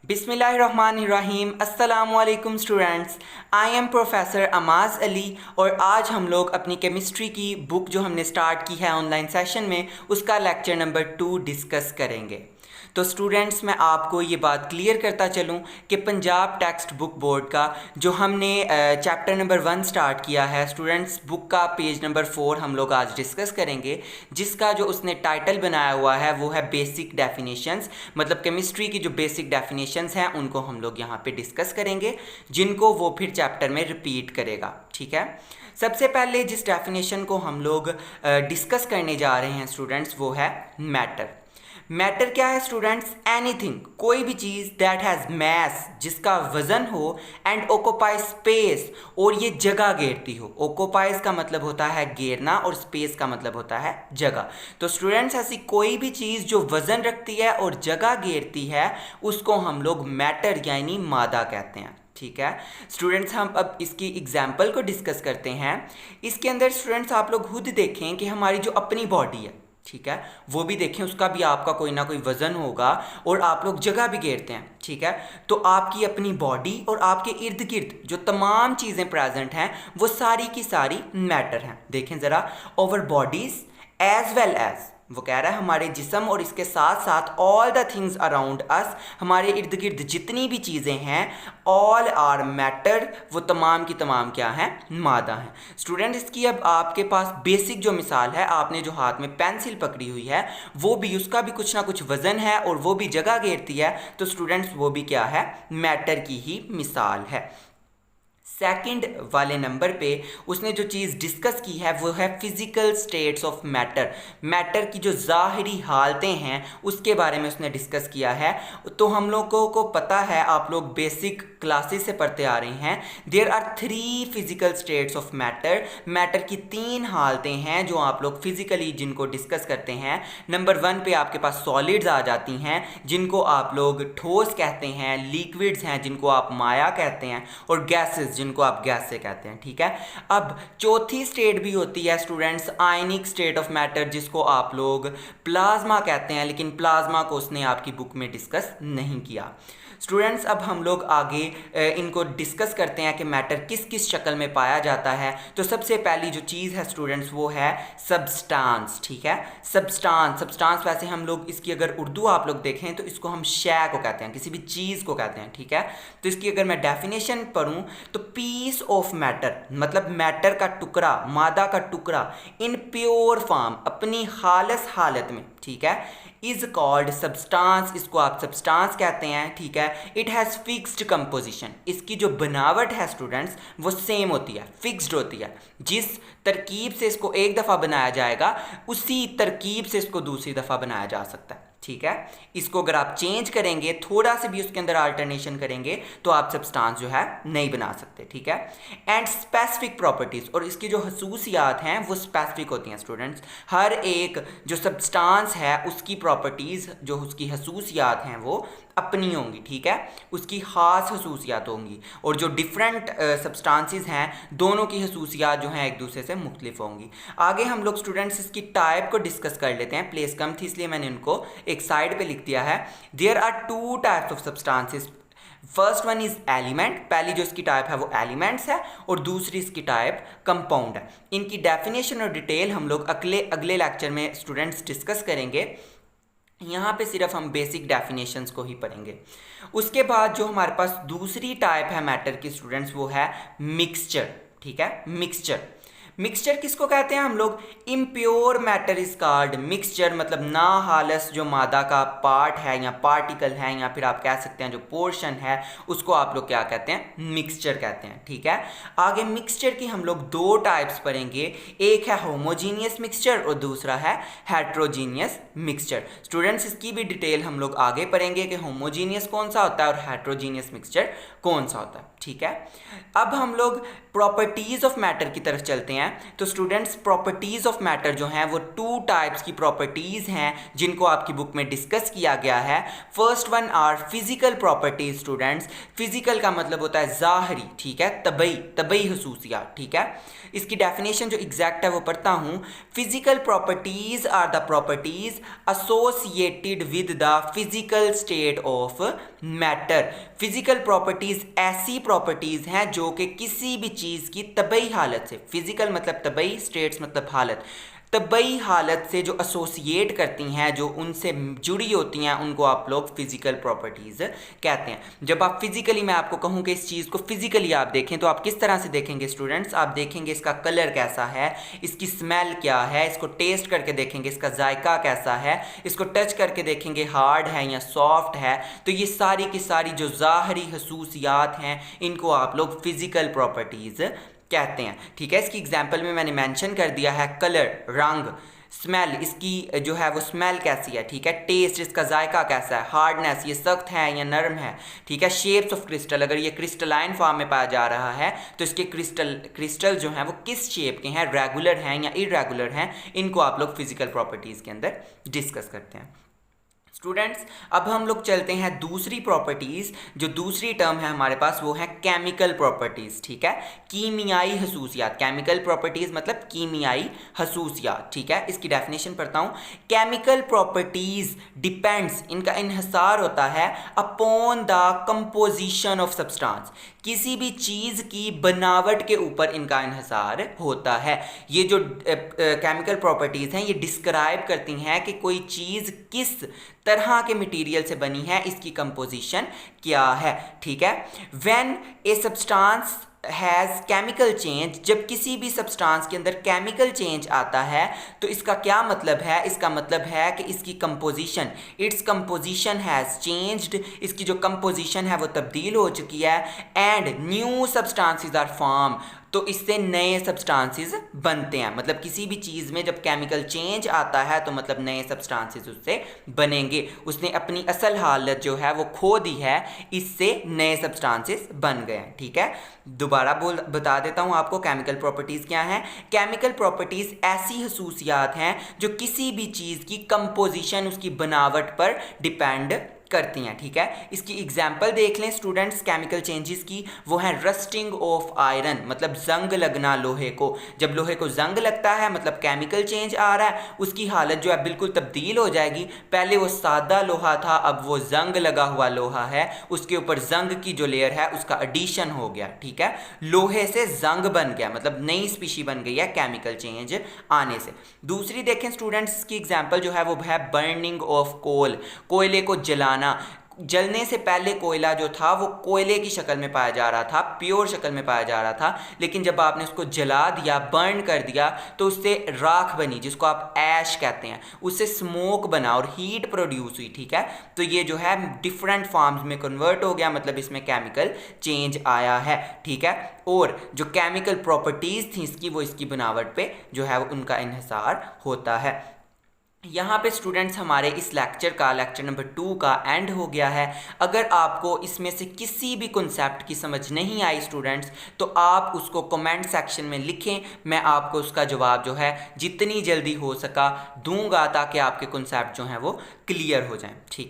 बिस्मिल्लाहिर्रहमानिर्रहीम। अस्सलामुअलैकुम students, I am professor Amaz Ali और आज हम लोग अपनी केमिस्ट्री की बुक जो हमने स्टार्ट की है ऑनलाइन सेशन में उसका लेक्चर नंबर 2 डिस्कस करेंगे। तो स्टूडेंट्स, मैं आपको ये बात क्लियर करता चलूँ कि पंजाब टेक्स्ट बुक बोर्ड का जो हमने चैप्टर नंबर 1 स्टार्ट किया है स्टूडेंट्स, बुक का पेज नंबर 4 हम लोग आज डिस्कस करेंगे, जिसका जो उसने टाइटल बनाया हुआ है वो है बेसिक डेफिनेशंस। मतलब केमिस्ट्री की जो बेसिक डेफिनेशंस हैं उनको हम लोग यहाँ पे डिस्कस करेंगे, जिनको वो फिर चैप्टर में रिपीट करेगा। ठीक है, सबसे पहले जिस डेफिनेशन को हम लोग डिस्कस करने जा रहे हैं स्टूडेंट्स वो है मैटर। मैटर क्या है स्टूडेंट्स? एनीथिंग, कोई भी चीज़ दैट हैज़ मैस, जिसका वजन हो, एंड ओकोपाई स्पेस, और ये जगह घेरती हो। ओकोपाइज का मतलब होता है घेरना और स्पेस का मतलब होता है जगह। तो स्टूडेंट्स, ऐसी कोई भी चीज़ जो वजन रखती है और जगह घेरती है उसको हम लोग मैटर यानी मादा कहते हैं। ठीक है स्टूडेंट्स, हम अब इसकी एग्जाम्पल को डिस्कस करते हैं। इसके अंदर स्टूडेंट्स आप लोग खुद देखें कि हमारी जो अपनी बॉडी है, ठीक है, वो भी देखें, उसका भी आपका कोई ना कोई वजन होगा और आप लोग जगह भी घेरते हैं। ठीक है, तो आपकी अपनी बॉडी और आपके इर्द गिर्द जो तमाम चीज़ें प्रेजेंट हैं वो सारी की सारी मैटर हैं। देखें ज़रा, over bodies as well as, वो कह रहा है हमारे जिस्म और इसके साथ साथ all the things around us, हमारे इर्द गिर्द जितनी भी चीज़ें हैं, ऑल आर मैटर, वो तमाम की तमाम क्या हैं? मादा हैं। स्टूडेंट, इसकी अब आपके पास बेसिक जो मिसाल है, आपने जो हाथ में पेंसिल पकड़ी हुई है वो भी, उसका भी कुछ ना कुछ वज़न है और वो भी जगह घेरती है। तो स्टूडेंट्स वो भी क्या है? मैटर की ही मिसाल है। सेकंड वाले नंबर पे उसने जो चीज़ डिस्कस की है वो है physical states of matter. Matter की जो ज़ाहिरी हालतें हैं उसके बारे में उसने डिस्कस किया है। तो हम लोगों को पता है, आप लोग बेसिक क्लासेस से पढ़ते आ रहे हैं, there are 3 physical states of matter. Matter की 3 हालतें हैं जो आप लोग फिज़िकली जिनको डिस्कस करते हैं। नंबर 1 पे आपके पास सॉलिड्स आ जाती हैं जिनको आप लोग ठोस कहते हैं, लिक्विड्स हैं जिनको आप माया कहते हैं, और गैसेस जिनको आप गैस से कहते हैं। ठीक है, अब चौथी स्टेट भी होती है students, ionic state of matter, जिसको आप लोग प्लाज्मा कहते हैं, लेकिन प्लाज्मा को उसने आपकी बुक में डिस्कस नहीं किया। स्टूडेंट्स, अब हम लोग आगे इनको डिस्कस करते हैं कि मैटर किस किस शक्ल में पाया जाता है। तो सबसे पहली जो चीज़ है स्टूडेंट्स वो है सब्सटेंस। ठीक है, सब्सटेंस वैसे हम लोग इसकी अगर उर्दू आप लोग देखें तो इसको हम शै को कहते हैं, किसी भी चीज़ को कहते हैं। ठीक है, तो इसकी अगर मैं डेफिनेशन पढ़ूँ तो पीस ऑफ मैटर, मतलब मैटर का टुकड़ा, मादा का टुकड़ा, इन प्योर फॉर्म, अपनी खालिस हालत में, ठीक है, इज कॉल्ड सब्सटेंस, इसको आप सब्सटेंस कहते हैं। ठीक है, इट हैज़ फिक्स्ड कंपोजिशन, इसकी जो बनावट है स्टूडेंट्स वो सेम होती है, फिक्स्ड होती है। जिस तरकीब से इसको एक दफ़ा बनाया जाएगा उसी तरकीब से इसको दूसरी दफ़ा बनाया जा सकता है। ठीक है, इसको अगर आप चेंज करेंगे, थोड़ा से भी उसके अंदर अल्टरनेशन करेंगे तो आप सब्सटेंस जो है नहीं बना सकते। ठीक है, एंड स्पेसिफिक प्रॉपर्टीज़, और इसकी जो खसूसियात हैं वो स्पेसिफिक होती हैं स्टूडेंट्स। हर एक जो सब्सटेंस है उसकी प्रॉपर्टीज़, जो उसकी खसूसियात हैं वो अपनी होंगी। ठीक है, उसकी ख़ास खसूसियात होंगी, और जो डिफरेंट सब्सटेंसेस हैं दोनों की खसूसियात जो हैं एक दूसरे से मुख्तलिफ होंगी। आगे हम लोग स्टूडेंट्स इसकी टाइप को डिस्कस कर लेते हैं। प्लेस कम थी इसलिए मैंने उनको एक साइड पे लिख दिया है। There are 2 types of substances. First one is element, पहली जो इसकी टाइप है वो एलिमेंट्स है, और दूसरी इसकी टाइप कंपाउंड है। इनकी डेफिनेशन और डिटेल हम लोग अगले लेक्चर में स्टूडेंट्स डिस्कस करेंगे। यहाँ पे सिर्फ हम बेसिक डेफिनेशंस को ही पढ़ेंगे। उसके बाद जो हमारे पास दूसरी टाइप है मैटर की स्टूडेंट्स वो है मिक्सचर। ठीक है, मिक्सचर किसको कहते हैं हम लोग? Impure matter is called mixture, मतलब ना हालस जो मादा का पार्ट है या पार्टिकल है या फिर आप कह सकते हैं जो पोर्शन है उसको आप लोग क्या कहते हैं? मिक्सचर कहते हैं। ठीक है, आगे मिक्सचर की हम लोग 2 टाइप्स पढ़ेंगे, एक है होमोजीनियस मिक्सचर और दूसरा है हेट्रोजीनियस मिक्सचर। स्टूडेंट्स, इसकी भी डिटेल हम लोग आगे पढ़ेंगे कि होमोजीनियस कौन सा होता है और हेट्रोजीनियस मिक्सचर कौन सा होता है। ठीक है, अब हम लोग प्रॉपर्टीज ऑफ मैटर की तरफ चलते हैं। हैं। तो स्टूडेंट्स प्रॉपर्टीज़ ऑफ मैटर जो हैं वो 2 टाइप्स की प्रॉपर्टीज़ हैं जिनको आपकी बुक में डिस्कस किया गया है। First one are physical properties students. Physical का मतलब होता है ज़ाहरी, ठीक है, तबई खसूसियात, ठीक है। इसकी डेफिनेशन जो एग्जैक्ट है वो पढ़ता हूँ। Physical properties are the properties associated with the physical state of matter. Physical properties ऐसी प्रॉपर्टीज हैं जो कि किसी भी चीज़ की तबई हालत से, फिजिकल मतलब तबई, स्टेट्स मतलब हालत, तबई हालत से जो एसोसिएट करती हैं, जो उनसे जुड़ी होती हैं, उनको आप लोग फिजिकल प्रॉपर्टीज़ कहते हैं। जब आप फिजिकली, मैं आपको कहूँ कि इस चीज़ को फिजिकली आप देखें तो आप किस तरह से देखेंगे स्टूडेंट्स? आप देखेंगे इसका कलर कैसा है, इसकी स्मेल क्या है, इसको टेस्ट करके देखेंगे इसका जायका कैसा है, इसको टच करके देखेंगे हार्ड है या सॉफ्ट है। तो ये सारी की सारी जो ज़ाहरी खसूसियात हैं इनको आप लोग फिजिकल प्रॉपर्टीज़ कहते हैं, ठीक है। इसकी एग्जांपल में मैंने मेंशन कर दिया है कलर, रंग, स्मेल, इसकी जो है वो स्मेल कैसी है, ठीक है, टेस्ट, इसका जायका कैसा है, हार्डनेस, ये सख्त है या नरम है, ठीक है। शेप्स ऑफ क्रिस्टल, अगर ये क्रिस्टलाइन फॉर्म में पाया जा रहा है तो इसके क्रिस्टल जो हैं वो किस शेप के हैं, रेगुलर हैं या इरेगुलर हैं, इनको आप लोग फिजिकल प्रॉपर्टीज़ के अंदर डिस्कस करते हैं। स्टूडेंट्स अब हम लोग चलते हैं दूसरी प्रॉपर्टीज़। जो दूसरी टर्म है हमारे पास वो है केमिकल प्रॉपर्टीज़, ठीक है, कीमियाई खसूसियात। केमिकल प्रॉपर्टीज़ मतलब कीमियाई खसूसियात, ठीक है। इसकी डेफिनेशन पढ़ता हूँ। केमिकल प्रॉपर्टीज़ डिपेंड्स, इनका इन्हसार होता है upon the composition of substance, किसी भी चीज़ की बनावट के ऊपर इनका इन्हसार होता है। ये जो केमिकल प्रॉपर्टीज़ हैं ये डिस्क्राइब करती हैं कि कोई चीज़ किस तरह के मटेरियल से बनी है, इसकी कंपोजिशन क्या है, ठीक है। When a substance has chemical change, जब किसी भी सब्सटेंस के अंदर केमिकल चेंज आता है तो इसका क्या मतलब है? इसका मतलब है कि इसकी composition, its composition has changed, इसकी जो कंपोजिशन है वो तब्दील हो चुकी है। And new substances are form, तो इससे नए सब्सटेंसेस बनते हैं। मतलब किसी भी चीज़ में जब केमिकल चेंज आता है तो मतलब नए सब्सटेंसेस उससे बनेंगे। उसने अपनी असल हालत जो है वो खो दी है, इससे नए सब्सटेंसेस बन गए हैं, ठीक है। दोबारा बता देता हूँ आपको केमिकल प्रॉपर्टीज़ क्या हैं। केमिकल प्रॉपर्टीज़ ऐसी खसूसियात हैं जो किसी भी चीज़ की कंपोजिशन, उसकी बनावट पर डिपेंड करती हैं, ठीक है। इसकी एग्जाम्पल देख लें स्टूडेंट्स केमिकल चेंजेस की, वो है रस्टिंग ऑफ आयरन, मतलब जंग लगना लोहे को। जब लोहे को जंग लगता है मतलब केमिकल चेंज आ रहा है, उसकी हालत जो है बिल्कुल तब्दील हो जाएगी। पहले वो सादा लोहा था, अब वो जंग लगा हुआ लोहा है, उसके ऊपर जंग की जो लेयर है उसका एडिशन हो गया, ठीक है। लोहे से जंग बन गया, मतलब नई स्पीशी बन गई है केमिकल चेंज आने से। दूसरी देखें स्टूडेंट्स की एग्जाम्पल जो है वो है बर्निंग ऑफ कोल, कोयले को जलाना। जलने से पहले कोयला जो था वो कोयले की शक्ल में पाया जा रहा था, प्योर शक्ल में पाया जा रहा था, लेकिन जब आपने उसको जला दिया, बर्न कर दिया, तो उससे राख बनी जिसको आप ऐश कहते हैं, उससे स्मोक बना और हीट प्रोड्यूस हुई, ठीक है। तो ये जो है डिफरेंट फॉर्म्स में कन्वर्ट हो गया, मतलब इसमें केमिकल चेंज आया है, ठीक है। और जो केमिकल प्रॉपर्टीज़ थी इसकी, वो इसकी बनावट पे जो है उनका इन्हिसार होता है। यहाँ पे स्टूडेंट्स हमारे इस लेक्चर का, लेक्चर नंबर 2 का एंड हो गया है। अगर आपको इसमें से किसी भी कॉन्सेप्ट की समझ नहीं आई स्टूडेंट्स, तो आप उसको कमेंट सेक्शन में लिखें, मैं आपको उसका जवाब जो है जितनी जल्दी हो सका दूंगा, ताकि आपके कॉन्सेप्ट जो हैं वो क्लियर हो जाएं, ठीक है।